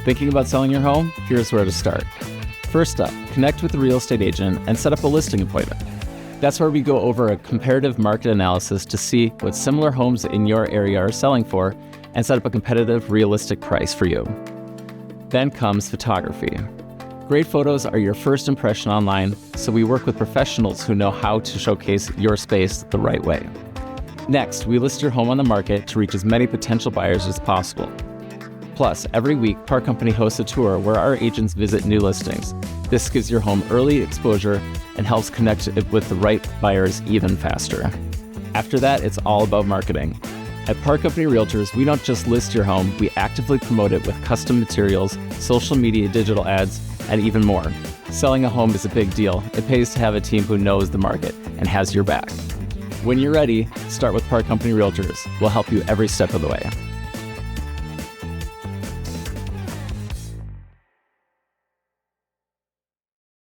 Thinking about selling your home? Here's where to start. First up, connect with a real estate agent and set up a listing appointment. That's where we go over a comparative market analysis to see what similar homes in your area are selling for and set up a competitive, realistic price for you. Then comes photography. Great photos are your first impression online, so we work with professionals who know how to showcase your space the right way. Next, we list your home on the market to reach as many potential buyers as possible. Plus, every week, Park Company hosts a tour where our agents visit new listings. This gives your home early exposure and helps connect it with the right buyers even faster. After that, it's all about marketing. At Park Company Realtors, we don't just list your home, we actively promote it with custom materials, social media, digital ads, and even more. Selling a home is a big deal. It pays to have a team who knows the market and has your back. When you're ready, start with Park Company Realtors. We'll help you every step of the way.